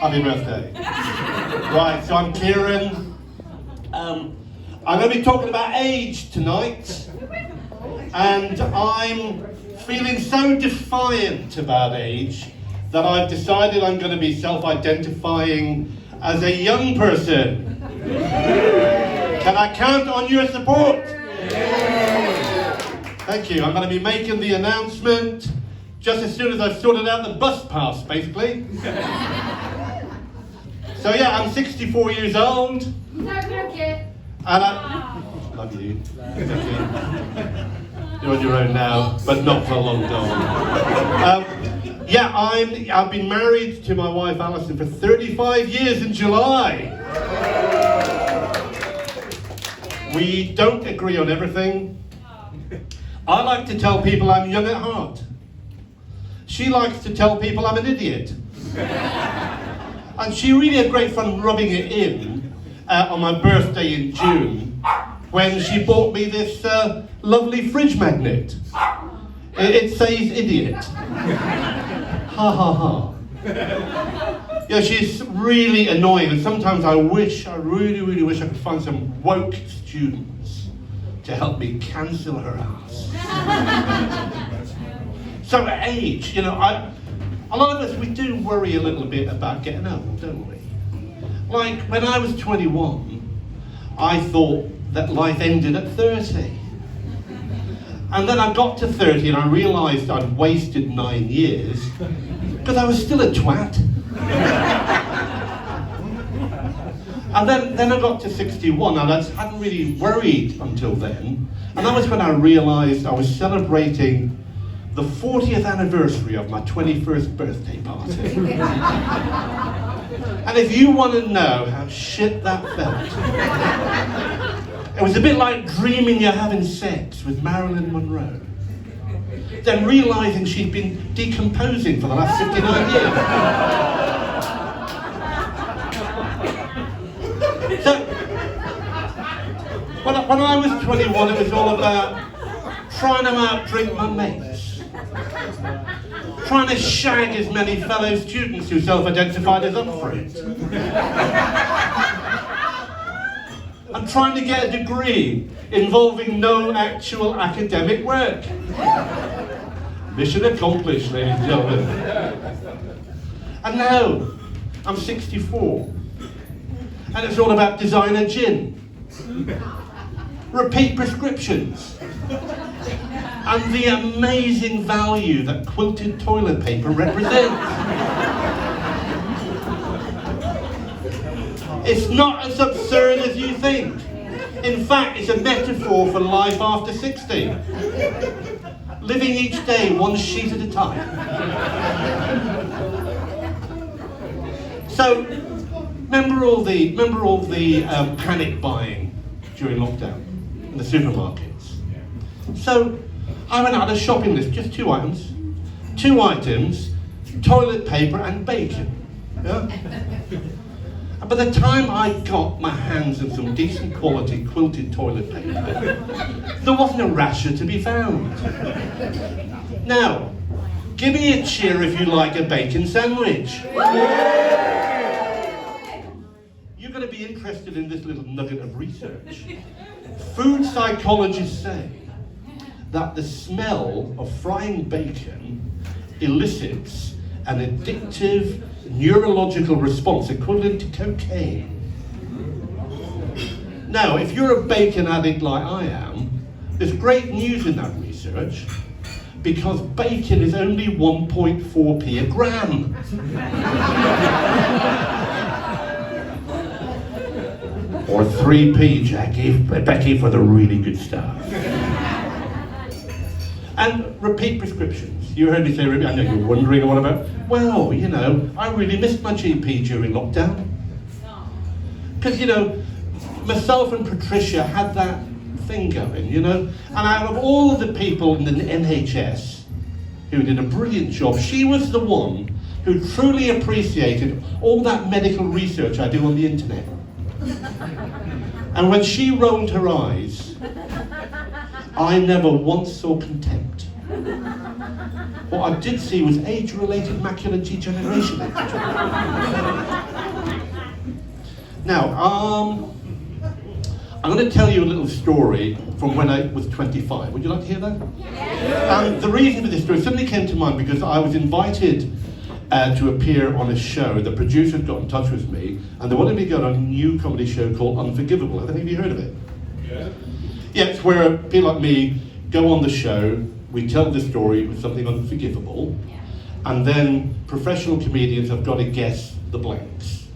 Happy birthday. Right, so I'm Kieran. I'm going to be talking about age tonight. And I'm feeling so defiant about age that I've decided I'm going to be self-identifying as a young person. Can I count on your support? Thank you. I'm going to be making the announcement just as soon as I've sorted out the bus pass, basically. So yeah, I'm 64 years old. And I love you. You're on your own now, but not for a long time. Yeah, I've been married to my wife Alison for 35 years in July. We don't agree on everything. I like to tell people I'm young at heart. She likes to tell people I'm an idiot. And she really had great fun rubbing it in on my birthday in June when she bought me this lovely fridge magnet. It says idiot. Ha ha ha. Yeah, she's really annoying, and sometimes I really wish I could find some woke students to help me cancel her ass. So at age, you know, a lot of us, we do worry a little bit about getting old, don't we? Like, when I was 21, I thought that life ended at 30. And then I got to 30 and I realised I'd wasted 9 years because I was still a twat. And then I got to 61 and I hadn't really worried until then. And that was when I realised I was celebrating the 40th anniversary of my 21st birthday party. And if you want to know how shit that felt, it was a bit like dreaming you're having sex with Marilyn Monroe, then realising she'd been decomposing for the last 59 years. So, when I was 21, it was all about trying to outdrink my mates. Trying to shag as many fellow students who self-identified as up for it. And trying to get a degree involving no actual academic work. Mission accomplished, ladies and gentlemen. And now, I'm 64. And it's all about designer gin. Repeat prescriptions. And the amazing value that quilted toilet paper represents. It's not as absurd as you think. In fact, it's a metaphor for life after 60. Living each day one sheet at a time. So, remember all the panic buying during lockdown in the supermarkets? So, I went out a shopping list, just 2 items. 2 items, toilet paper and bacon. Yeah? And by the time I got my hands on some decent quality quilted toilet paper, there wasn't a rasher to be found. Now, give me a cheer if you like a bacon sandwich. You're going to be interested in this little nugget of research. Food psychologists say that the smell of frying bacon elicits an addictive neurological response equivalent to cocaine. Now, if you're a bacon addict like I am, there's great news in that research because bacon is only 1.4p a gram. Or 3p, Becky, for the really good stuff. And repeat prescriptions. You heard me say repeat. I know you're wondering what about. Well, you know, I really missed my GP during lockdown. Because, you know, myself and Patricia had that thing going, you know. And out of all of the people in the NHS who did a brilliant job, she was the one who truly appreciated all that medical research I do on the internet. And when she rolled her eyes, I never once saw contempt. What I did see was age-related macular degeneration. Now, I'm going to tell you a little story from when I was 25. Would you like to hear that? Yeah. The reason for this story suddenly came to mind because I was invited to appear on a show. The producers got in touch with me and they wanted me to go on a new comedy show called Unforgivable. Have any of you heard of it? Yeah. Yeah, it's where people like me go on the show, we tell the story with something unforgivable, and then professional comedians have got to guess the blanks.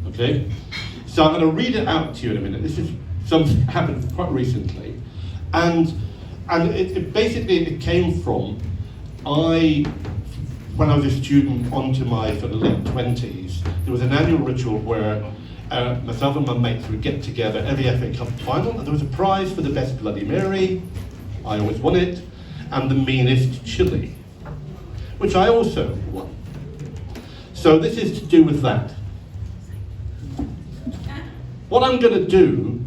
Okay? So I'm going to read it out to you in a minute. This is something that happened quite recently. And it basically came from, when I was a student onto my sort of late 20s, there was an annual ritual where myself and my mates would get together every FA Cup final, and there was a prize for the best Bloody Mary, I always won it, and the meanest chili, which I also won. So this is to do with that. What I'm going to do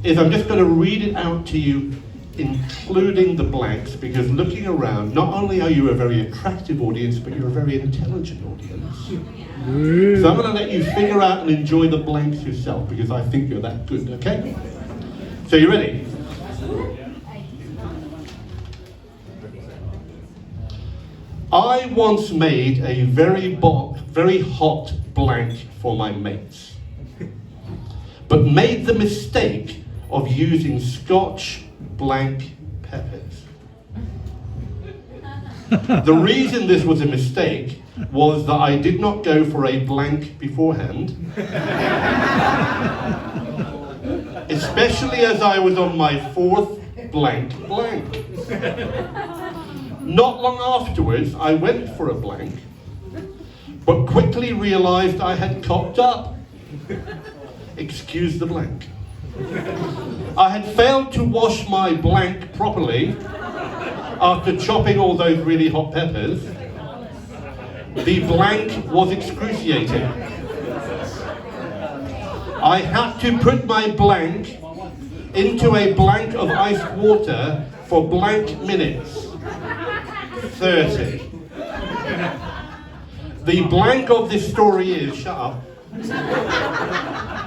is I'm just going to read it out to you, including the blanks, because looking around, not only are you a very attractive audience, but you're a very intelligent audience. So I'm going to let you figure out and enjoy the blanks yourself, because I think you're that good, okay? So you ready? I once made a very hot blank for my mates, but made the mistake of using Scotch blank peppers. The reason this was a mistake was that I did not go for a blank beforehand, especially as I was on my fourth blank. Not long afterwards, I went for a blank, but quickly realised I had cocked up. Excuse the blank. I had failed to wash my blank properly after chopping all those really hot peppers. The blank was excruciating. I had to put my blank into a blank of iced water for blank minutes. 30. The blank of this story is, shut up.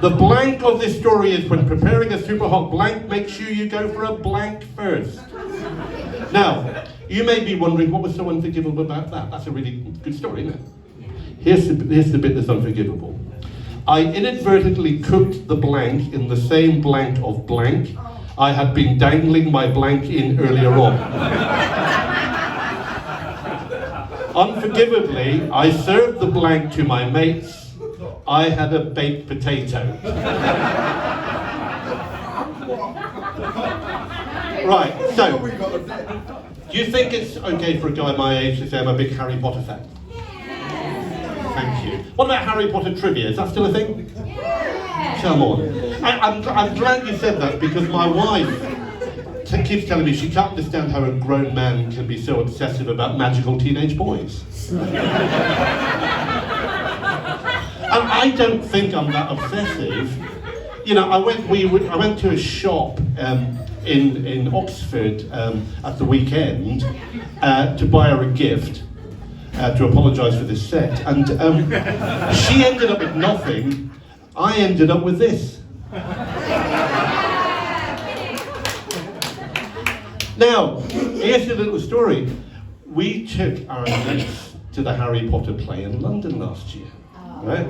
The blank of this story is when preparing a super hot blank, make sure you go for a blank first. Now, you may be wondering what was so unforgivable about that. That's a really good story, isn't it? Here's the bit that's unforgivable. I inadvertently cooked the blank in the same blank of blank I had been dangling my blank in earlier on. Unforgivably, I served the blank to my mates. I had a baked potato. Right, so, do you think it's okay for a guy my age to say I'm a big Harry Potter fan? Thank you. What about Harry Potter trivia? Is that still a thing? Come on. I'm glad you said that because my wife keeps telling me she can't understand how a grown man can be so obsessive about magical teenage boys. And I don't think I'm that obsessive. You know, I went to a shop in Oxford at the weekend to buy her a gift, to apologise for this set, and she ended up with nothing. I ended up with this. Now, here's a little story. We took our niece to the Harry Potter play in London last year, right?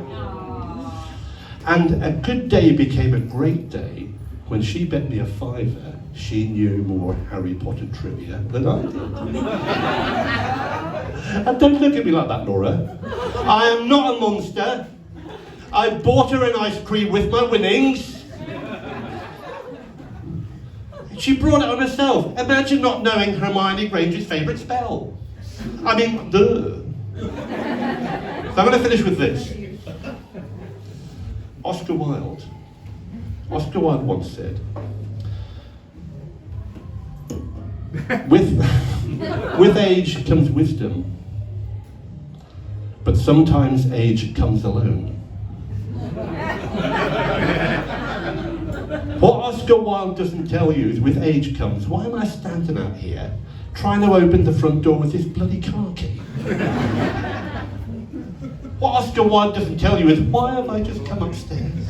And a good day became a great day when she bet me a £5 she knew more Harry Potter trivia than I did. And don't look at me like that, Laura. I am not a monster. I bought her an ice cream with my winnings. She brought it on herself. Imagine not knowing Hermione Granger's favourite spell. I mean, duh. So I'm going to finish with this. Oscar Wilde once said, with age comes wisdom, but sometimes age comes alone. What Oscar Wilde doesn't tell you is with age comes, why am I standing out here trying to open the front door with this bloody car key. What Oscar Wilde doesn't tell you is, why have I just come upstairs?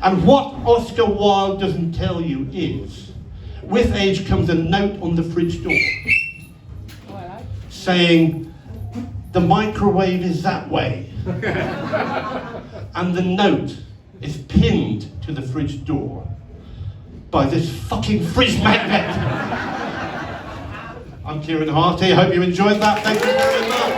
And what Oscar Wilde doesn't tell you is, with age comes a note on the fridge door saying, the microwave is that way. And the note is pinned to the fridge door by this fucking fridge magnet. I'm Kieran Harty, I hope you enjoyed that. Thank you very much.